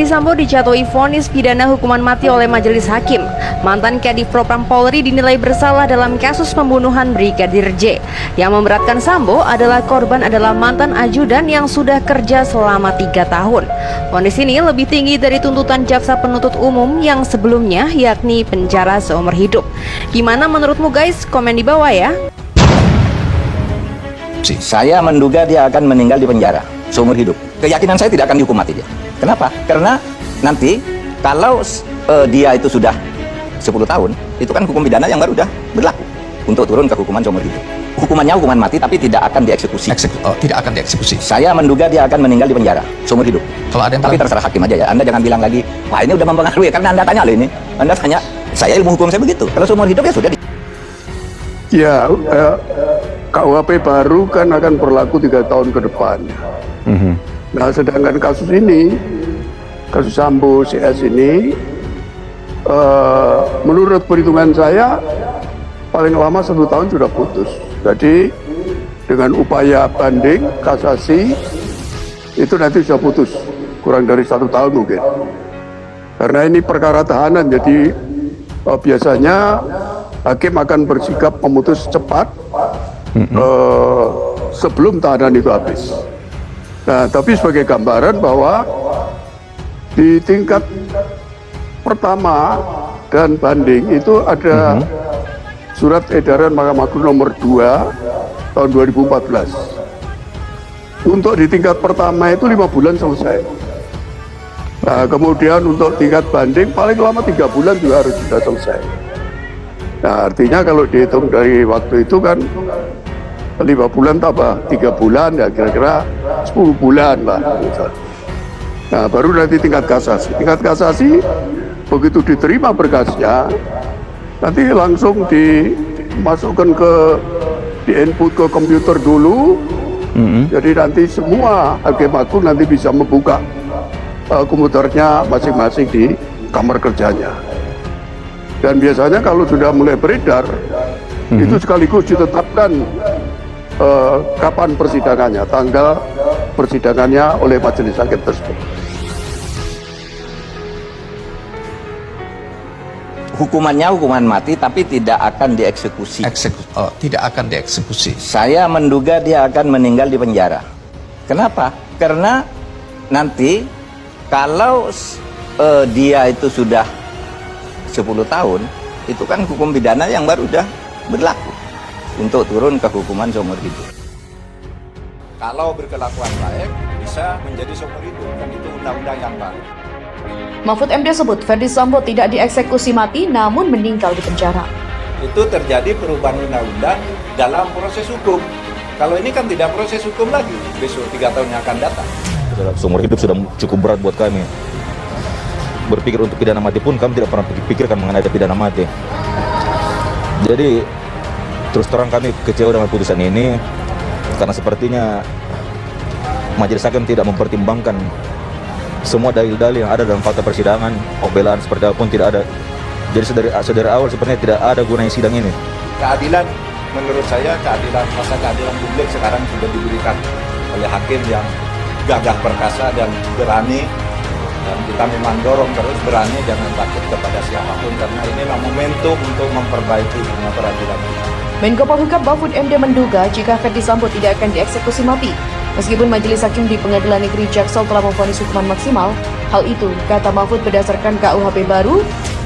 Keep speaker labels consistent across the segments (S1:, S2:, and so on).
S1: Ferdy Sambo dijatuhi vonis pidana hukuman mati oleh majelis hakim. Mantan Kadif Propam Polri dinilai bersalah dalam kasus pembunuhan Brigadir J. Yang memberatkan Sambo adalah korban adalah mantan ajudan yang sudah kerja selama 3 tahun. Vonis ini lebih tinggi dari tuntutan jaksa penuntut umum yang sebelumnya, yakni penjara seumur hidup. Gimana menurutmu guys? Komen di bawah ya.
S2: Saya menduga dia akan meninggal di penjara seumur hidup. Keyakinan saya tidak akan dihukum mati dia. Kenapa? Karena nanti kalau dia itu sudah 10 tahun, itu kan hukum pidana yang baru sudah berlaku untuk turun ke hukuman seumur hidup. Hukumannya hukuman mati tapi tidak akan dieksekusi.
S3: Tidak akan dieksekusi.
S2: Saya menduga dia akan meninggal di penjara seumur hidup.
S3: Kalau ada yang
S2: tapi terserah hakim aja ya. Anda jangan bilang lagi, wah ini udah mempengaruhi, karena Anda tanya loh ini. Anda tanya, saya ilmu hukum saya begitu. Kalau seumur hidup ya sudah.
S4: KUHP baru kan akan berlaku 3 tahun ke depan. Nah, sedangkan kasus ini, kasus Sambo CS ini, menurut perhitungan saya paling lama 1 tahun sudah putus. Jadi dengan upaya banding kasasi itu nanti sudah putus, kurang dari 1 tahun mungkin. Karena ini perkara tahanan, jadi biasanya hakim akan bersikap memutus cepat sebelum tahanan itu habis. Nah, tapi sebagai gambaran bahwa di tingkat pertama dan banding itu ada surat edaran Mahkamah Agung nomor 2 tahun 2014. Untuk di tingkat pertama itu 5 bulan selesai. Nah, kemudian untuk tingkat banding paling lama 3 bulan juga harus sudah selesai. Nah, artinya kalau dihitung dari waktu itu kan 5 bulan tambah 3 bulan ya kira-kira 10 bulan lah. Nah, baru nanti tingkat kasasi. Tingkat kasasi begitu diterima berkasnya, nanti langsung dimasukkan di input ke komputer dulu. Jadi nanti semua hakim agung nanti bisa membuka komputernya masing-masing di kamar kerjanya. Dan biasanya kalau sudah mulai beredar, itu sekaligus ditetapkan kapan persidangannya, tanggal persidangannya oleh majelis hakim tersebut.
S2: Hukumannya hukuman mati tapi tidak akan dieksekusi.
S3: Tidak akan dieksekusi.
S2: Saya menduga dia akan meninggal di penjara. Kenapa? Karena nanti kalau dia itu sudah 10 tahun, itu kan hukum pidana yang baru sudah berlaku untuk turun ke hukuman seumur hidup. Kalau berkelakuan baik bisa menjadi seumur hidup, dan itu undang-undang yang baru.
S1: Mahfud MD sebut Ferdy Sambo tidak dieksekusi mati namun meninggal di penjara.
S2: Itu terjadi perubahan undang-undang dalam proses hukum. Kalau ini kan tidak proses hukum lagi, besok 3 tahun yang akan datang.
S5: Seumur hidup sudah cukup berat buat kami. Berpikir untuk pidana mati pun kami tidak pernah pikirkan mengenai pidana mati. Jadi terus terang kami kecewa dengan putusan ini karena sepertinya majelis hakim tidak mempertimbangkan semua dalil-dalil yang ada dalam fakta persidangan. Pembelaan seperti apapun tidak ada. Jadi dari awal sebenarnya tidak ada gunanya sidang ini.
S2: Keadilan menurut saya, rasa keadilan publik sekarang sudah diberikan oleh hakim yang gagah perkasa dan berani. Dan kita memang dorong terus berani, jangan takut kepada siapapun, karena inilah momentum untuk memperbaiki dunia peradilan kita.
S1: Menko Polhukam Mahfud MD menduga jika Ferdy Sambo tidak akan dieksekusi mati. Meskipun majelis hakim di Pengadilan Negeri Jaksel telah memvonis hukuman maksimal, hal itu, kata Mahfud, berdasarkan KUHP baru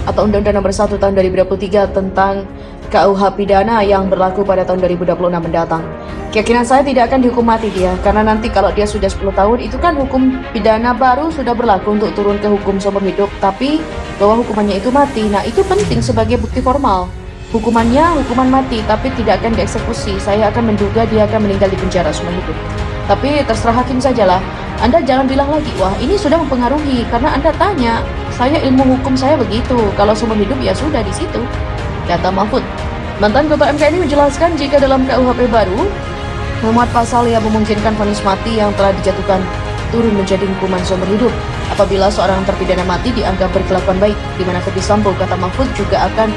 S1: atau Undang-Undang Nomor 1 Tahun 2023 tentang KUH Pidana yang berlaku pada tahun 2026 mendatang. Keyakinan saya tidak akan dihukum mati dia, karena nanti kalau dia sudah 10 tahun, itu kan hukum pidana baru sudah berlaku untuk turun ke hukum seumur hidup, tapi bahwa hukumannya itu mati. Nah, itu penting sebagai bukti formal. Hukumannya hukuman mati, tapi tidak akan dieksekusi. Saya akan menduga dia akan meninggal di penjara seumur hidup. Tapi terserah hakim sajalah. Anda jangan bilang lagi, wah ini sudah mempengaruhi, karena Anda tanya, saya ilmu hukum saya begitu, kalau seumur hidup ya sudah di situ, kata Mahfud. Mantan Ketua MK ini menjelaskan jika dalam KUHP baru memuat pasal yang memungkinkan vonis mati yang telah dijatuhkan turun menjadi hukuman seumur hidup apabila seorang terpidana mati dianggap berkelakuan baik, di mana Ferdy Sambo, kata Mahfud, juga akan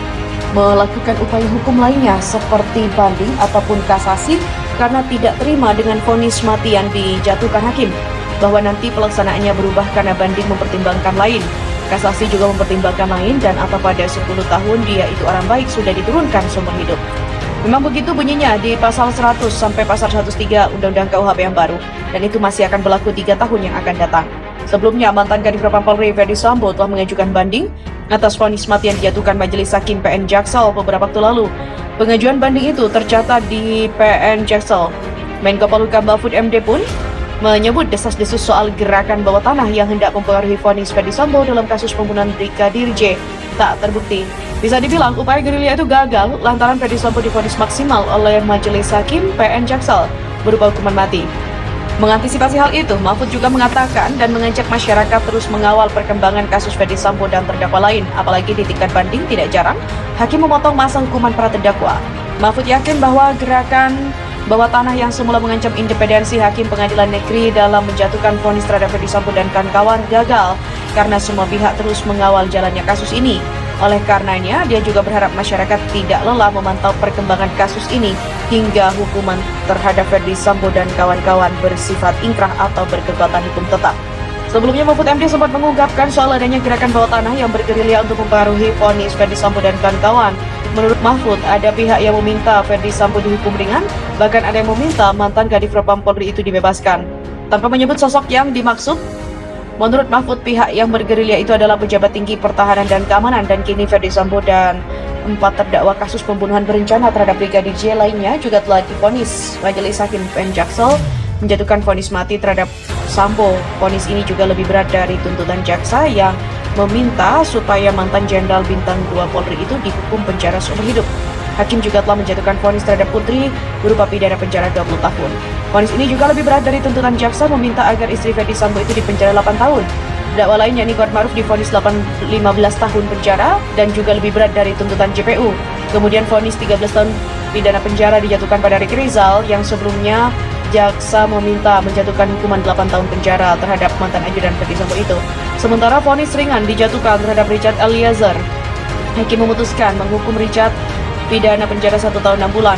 S1: melakukan upaya hukum lainnya seperti banding ataupun kasasi karena tidak terima dengan vonis mati yang dijatuhkan hakim. bahwa nanti pelaksanaannya berubah karena banding mempertimbangkan lain. Kasasi juga mempertimbangkan lain dan atau pada 10 tahun dia itu orang baik sudah diturunkan seumur hidup. Memang begitu bunyinya di pasal 100 sampai pasal 103 Undang-Undang KUHP yang baru, dan itu masih akan berlaku 3 tahun yang akan datang. Sebelumnya, mantan Kadif Propam Polri Verdi Sambo telah mengajukan banding atas vonis mati yang dijatuhkan Majelis Hakim PN Jaksel beberapa waktu lalu. Pengajuan banding itu tercatat di PN Jaksel. Menko Polhukam Mahfud MD pun menyebut desas-desus soal gerakan bawah tanah yang hendak mempengaruhi vonis Verdi Sambo dalam kasus pembunuhan Brigadir J tak terbukti. Bisa dibilang upaya gerilya itu gagal lantaran Verdi Sambo divonis maksimal oleh Majelis Hakim PN Jaksel berupa hukuman mati. Mengantisipasi hal itu, Mahfud juga mengatakan dan mengajak masyarakat terus mengawal perkembangan kasus Verdi Sambo dan terdakwa lain, apalagi di tingkat banding tidak jarang hakim memotong masa hukuman para terdakwa. Mahfud yakin bahwa gerakan bawah tanah yang semula mengancam independensi Hakim Pengadilan Negeri dalam menjatuhkan vonis terhadap Verdi Sambo dan kawan-kawan gagal karena semua pihak terus mengawal jalannya kasus ini. Oleh karenanya, dia juga berharap masyarakat tidak lelah memantau perkembangan kasus ini hingga hukuman terhadap Verdi Sambo dan kawan-kawan bersifat inkrah atau berkekuatan hukum tetap. Sebelumnya, Mahfud MD sempat mengungkapkan soal adanya gerakan bawah tanah yang bergerilya untuk mempengaruhi vonis Verdi Sambo dan kawan-kawan. Menurut Mahfud, ada pihak yang meminta Verdi Sambo dihukum ringan, bahkan ada yang meminta mantan Kadif Propam Polri itu dibebaskan. Tanpa menyebut sosok yang dimaksud, menurut Mahfud, pihak yang bergerilya itu adalah pejabat tinggi pertahanan dan keamanan, dan kini Verdi Sambo dan 4 terdakwa kasus pembunuhan berencana terhadap Brigadir J lainnya juga telah divonis Majelis Hakim PN Jaksel menjatuhkan vonis mati terhadap Sambo. Vonis ini juga lebih berat dari tuntutan jaksa yang meminta supaya mantan Jenderal Bintang 2 Polri itu dihukum penjara seumur hidup. Hakim juga telah menjatuhkan vonis terhadap Putri berupa pidana penjara 20 tahun. Vonis ini juga lebih berat dari tuntutan jaksa meminta agar istri Verdi Sambo itu dipenjara 8 tahun. Terdakwa lain yakni Kuatmaruf divonis 15 tahun penjara dan juga lebih berat dari tuntutan JPU. Kemudian vonis 13 tahun pidana penjara dijatuhkan pada Ricky Rizal yang sebelumnya jaksa meminta menjatuhkan hukuman 8 tahun penjara terhadap mantan ajudan Verdi Sambo itu. Sementara vonis ringan dijatuhkan terhadap Richard Eliezer. Hakim memutuskan menghukum Richard pidana penjara 1 tahun 6 bulan,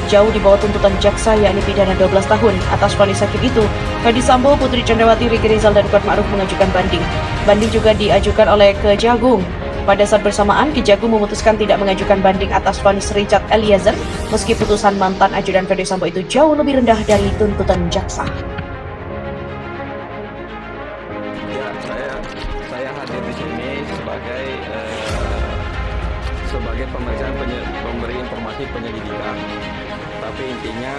S1: jauh di bawah tuntutan jaksa yakni pidana 12 tahun. Atas vonis hakim itu, Verdi Sambo, Putri Candrawati, Ricky Rizal, dan Kuatmaruf mengajukan banding. Banding juga diajukan oleh Kejagung. Pada saat bersamaan, Kejagung memutuskan tidak mengajukan banding atas vonis Richard Eliezer, meski putusan mantan ajudan Verdi Sambo itu jauh lebih rendah dari tuntutan jaksa.
S6: Ya, saya hadir di sini sebagai pemeriksaan pemberi informasi penyelidikan. Tapi intinya